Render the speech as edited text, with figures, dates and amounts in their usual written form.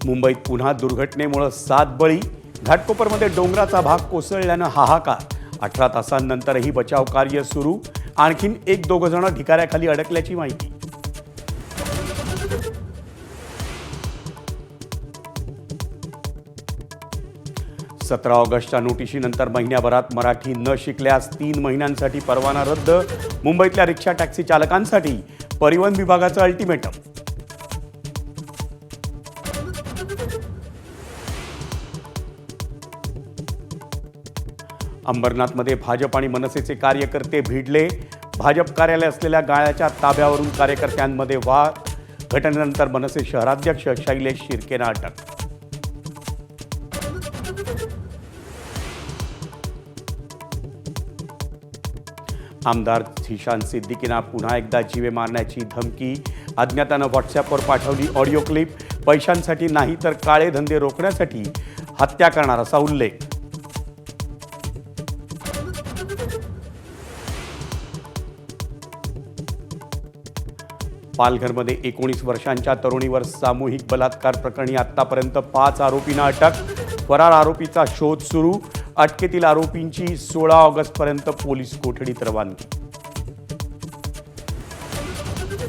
मुंबईत पुन्हा दुर्घटनेमुळे 7 बळी. घाटकोपरमध्ये डोंगराचा भाग कोसळल्यानं हाहाकार. 18 तासांनंतरही बचाव कार्य सुरू. आणखीन 1-2 जण ढिगाऱ्याखाली अडकल्याची माहिती. सतरा ऑगस्टच्या नोटिशीनंतर महिन्याभरात मराठी न शिकल्यास 3 महिन्यांसाठी परवाना रद्द. मुंबईतल्या रिक्षा टॅक्सी चालकांसाठी परिवहन विभागाचं अल्टिमेटम. अंबरनाथमध्ये भाजप आणि मनसेचे कार्यकर्ते भिडले. भाजप कार्यालय असलेल्या गाळ्याच्या ताब्यावरून कार्यकर्त्यांमध्ये वाद. घटनेनंतर मनसे शहराध्यक्ष शैलेश शिर्केंना अटक. आमदार झिशान सिद्दीकींना पुन्हा एकदा जीवे मारण्याची धमकी. अज्ञातानं व्हॉट्सॲपवर पाठवली ऑडिओ क्लिप. पैशांसाठी नाही तर काळे धंदे रोखण्यासाठी हत्या करणार असा उल्लेख. पालघरमध्ये 19 वर्षांच्या तरुणीवर सामूहिक बलात्कार प्रकरणी आतापर्यंत 5 आरोपींना अटक. फरार आरोपीचा शोध सुरू. अटकेतील आरोपींची 16 ऑगस्टपर्यंत पोलीस कोठडीत रवानगी.